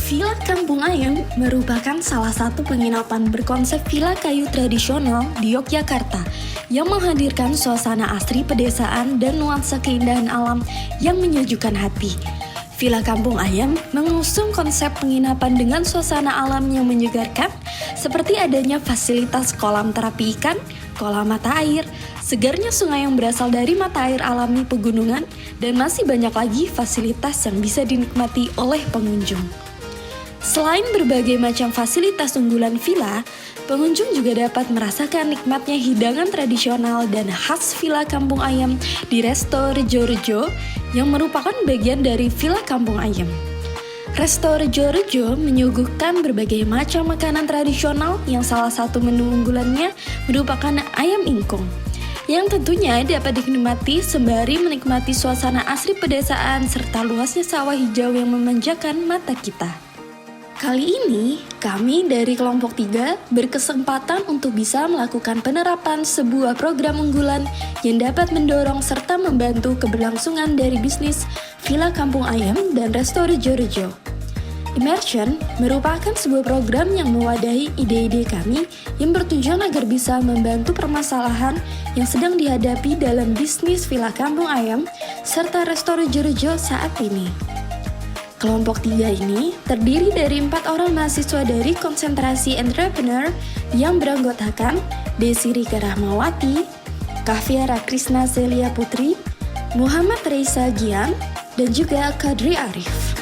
Villa Kampung Ayam merupakan salah satu penginapan berkonsep villa kayu tradisional di Yogyakarta yang menghadirkan suasana asri pedesaan dan nuansa keindahan alam yang menyejukkan hati. Villa Kampung Ayam mengusung konsep penginapan dengan suasana alam yang menyegarkan, seperti adanya fasilitas kolam terapi ikan, kolam mata air, segarnya sungai yang berasal dari mata air alami pegunungan, dan masih banyak lagi fasilitas yang bisa dinikmati oleh pengunjung. Selain berbagai macam fasilitas unggulan villa, pengunjung juga dapat merasakan nikmatnya hidangan tradisional dan khas Villa Kampung Ayam di Resto Rejo-Rejo yang merupakan bagian dari Villa Kampung Ayam. Resto Rejo-Rejo menyuguhkan berbagai macam makanan tradisional yang salah satu menu unggulannya merupakan ayam ingkung, yang tentunya dapat dinikmati sembari menikmati suasana asri pedesaan serta luasnya sawah hijau yang memanjakan mata kita. Kali ini, kami dari kelompok 3 berkesempatan untuk bisa melakukan penerapan sebuah program unggulan yang dapat mendorong serta membantu keberlangsungan dari bisnis Villa Kampung Ayam dan Resto Rejo-Rejo. Immersion merupakan sebuah program yang mewadahi ide-ide kami yang bertujuan agar bisa membantu permasalahan yang sedang dihadapi dalam bisnis Villa Kampung Ayam serta Resto Rejo-Rejo saat ini. Kelompok 3 ini terdiri dari 4 orang mahasiswa dari konsentrasi entrepreneur yang beranggotakan Desi Rika Rahmawati, Kaviara Krisna Celia Putri, Muhammad Reisa Gian, dan juga Kadri Arif.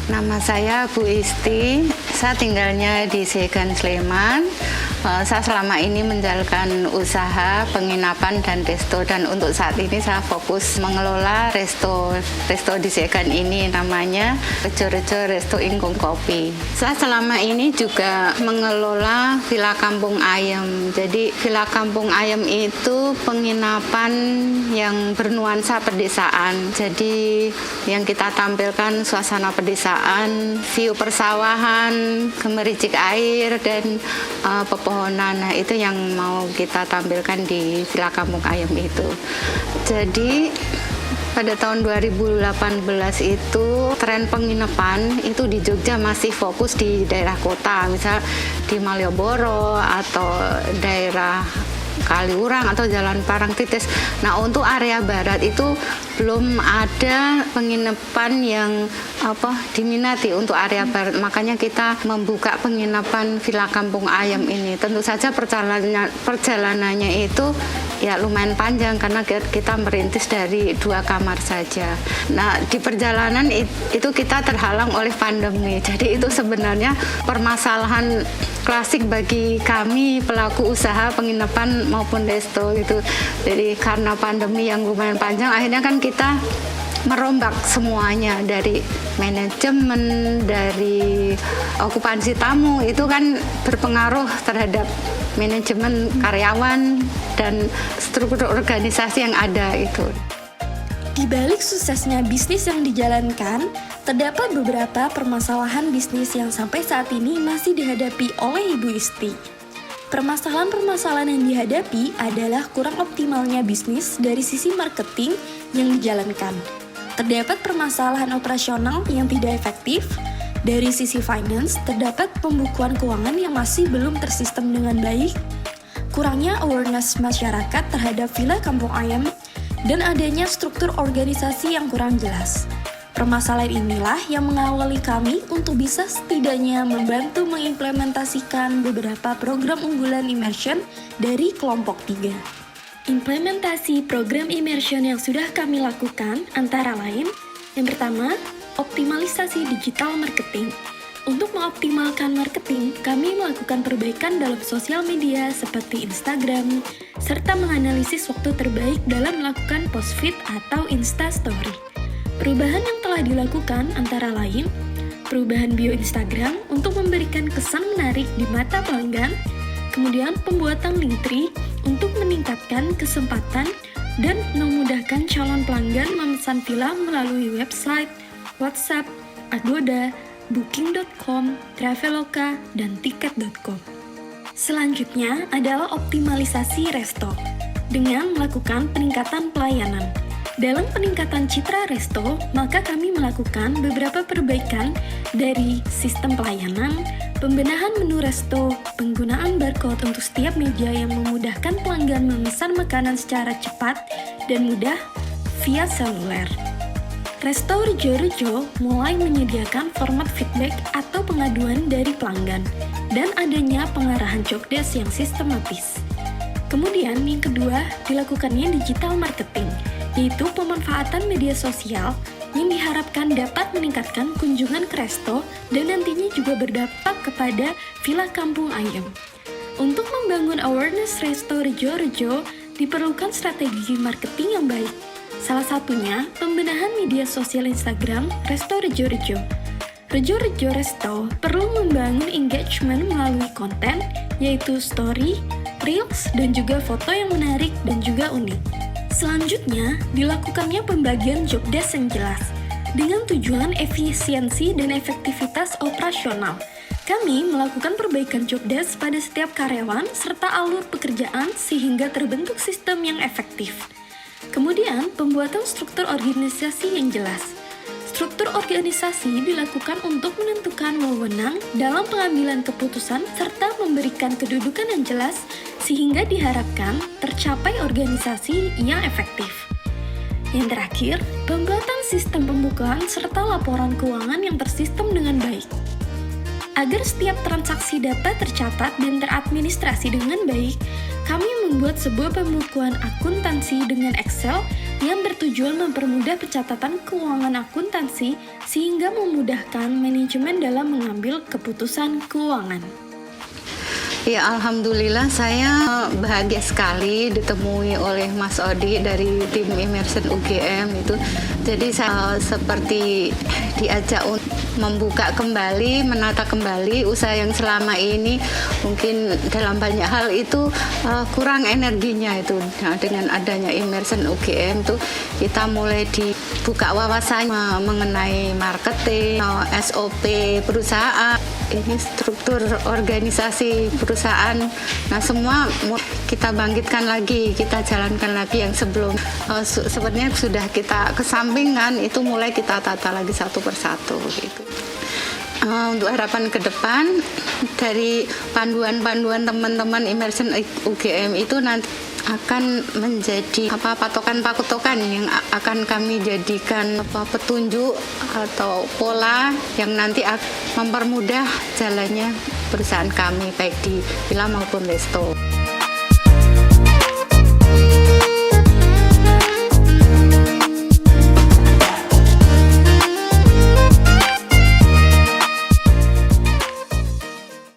Nama saya Bu Isti, saya tinggalnya di Segan, Sleman. Saya selama ini menjalankan usaha penginapan dan resto, dan untuk saat ini saya fokus mengelola resto di Segan ini, namanya Rejo-Rejo Resto Ingkung Kopi. Saya selama ini juga mengelola Villa Kampung Ayam. Jadi Villa Kampung Ayam itu penginapan yang bernuansa pedesaan. Jadi yang kita tampilkan suasana pedesaan, view persawahan, gemericik air, dan pepohonan. Nah, itu yang mau kita tampilkan di Villa Kampung Ayam itu. Jadi pada tahun 2018 itu tren penginapan itu di Jogja masih fokus di daerah kota, misal di Malioboro atau daerah Kaliurang atau Jalan Parangtritis. Nah, untuk area barat itu belum ada penginapan yang diminati untuk area barat. Makanya kita membuka penginapan Villa Kampung Ayam ini. Tentu saja perjalanannya itu ya lumayan panjang karena kita merintis dari 2 kamar saja. Nah, di perjalanan itu kita terhalang oleh pandemi. Jadi itu sebenarnya permasalahan klasik bagi kami pelaku usaha penginapan maupun resto gitu. Jadi karena pandemi yang lumayan panjang, akhirnya kan kita merombak semuanya, dari manajemen, dari okupansi tamu, itu kan berpengaruh terhadap manajemen karyawan dan struktur organisasi yang ada itu. Di balik suksesnya bisnis yang dijalankan, terdapat beberapa permasalahan bisnis yang sampai saat ini masih dihadapi oleh Ibu Isti. Permasalahan-permasalahan yang dihadapi adalah kurang optimalnya bisnis dari sisi marketing yang dijalankan. Terdapat permasalahan operasional yang tidak efektif. Dari sisi finance, terdapat pembukuan keuangan yang masih belum tersistem dengan baik. Kurangnya awareness masyarakat terhadap Villa Kampung Ayam, dan adanya struktur organisasi yang kurang jelas. Permasalahan inilah yang mengawali kami untuk bisa setidaknya membantu mengimplementasikan beberapa program unggulan immersion dari kelompok 3. Implementasi program immersion yang sudah kami lakukan antara lain, yang pertama, optimalisasi digital marketing. Untuk mengoptimalkan marketing, kami melakukan perbaikan dalam sosial media seperti Instagram, serta menganalisis waktu terbaik dalam melakukan post feed atau Insta Story. Perubahan yang telah dilakukan antara lain, perubahan bio Instagram untuk memberikan kesan menarik di mata pelanggan, kemudian pembuatan Linktree untuk meningkatkan kesempatan dan memudahkan calon pelanggan memesan villa melalui website, WhatsApp, Agoda, Booking.com, Traveloka, dan Tiket.com. Selanjutnya adalah optimalisasi resto dengan melakukan peningkatan pelayanan. Dalam peningkatan citra resto, maka kami melakukan beberapa perbaikan dari sistem pelayanan, pembenahan menu resto, penggunaan barcode untuk setiap meja yang memudahkan pelanggan memesan makanan secara cepat dan mudah via seluler. Resto Rejo-Rejo mulai menyediakan format feedback atau pengaduan dari pelanggan dan adanya pengarahan jobdesk yang sistematis. Kemudian yang kedua, dilakukannya digital marketing, yaitu pemanfaatan media sosial yang diharapkan dapat meningkatkan kunjungan ke resto dan nantinya juga berdampak kepada Villa Kampung Ayam. Untuk membangun awareness Resto Rejo-Rejo, diperlukan strategi marketing yang baik. Salah satunya, pembenahan media sosial Instagram Resto Rejo-Rejo. Rejo-Rejo Resto perlu membangun engagement melalui konten, yaitu story, reels, dan juga foto yang menarik dan juga unik. Selanjutnya, dilakukannya pembagian jobdesk yang jelas, dengan tujuan efisiensi dan efektivitas operasional. Kami melakukan perbaikan jobdesk pada setiap karyawan serta alur pekerjaan sehingga terbentuk sistem yang efektif. Kemudian, pembuatan struktur organisasi yang jelas. Struktur organisasi dilakukan untuk menentukan wewenang dalam pengambilan keputusan serta memberikan kedudukan yang jelas sehingga diharapkan tercapai organisasi yang efektif. Yang terakhir, pembuatan sistem pembukaan serta laporan keuangan yang tersistem dengan baik. Agar setiap transaksi dapat tercatat dan teradministrasi dengan baik, kami membuat sebuah pembukuan akuntansi dengan Excel yang bertujuan mempermudah pencatatan keuangan akuntansi sehingga memudahkan manajemen dalam mengambil keputusan keuangan. Ya, alhamdulillah saya bahagia sekali ditemui oleh Mas Odi dari tim Immersion UGM itu. Jadi saya seperti diajak untuk membuka kembali, menata kembali usaha yang selama ini mungkin dalam banyak hal itu kurang energinya itu. Nah, dengan adanya Immersion UGM itu kita mulai dibuka wawasan mengenai marketing, SOP perusahaan, ini struktur organisasi perusahaan. Nah, semua kita bangkitkan lagi, kita jalankan lagi yang sebelum sebenarnya sudah kita kesampingkan, itu mulai kita tata lagi satu persatu gitu. Untuk harapan ke depan dari panduan-panduan teman-teman Immersion UGM itu nanti akan menjadi patokan-patokan yang akan kami jadikan petunjuk atau pola yang nanti akan mempermudah jalannya perusahaan kami baik di Villa maupun Resto.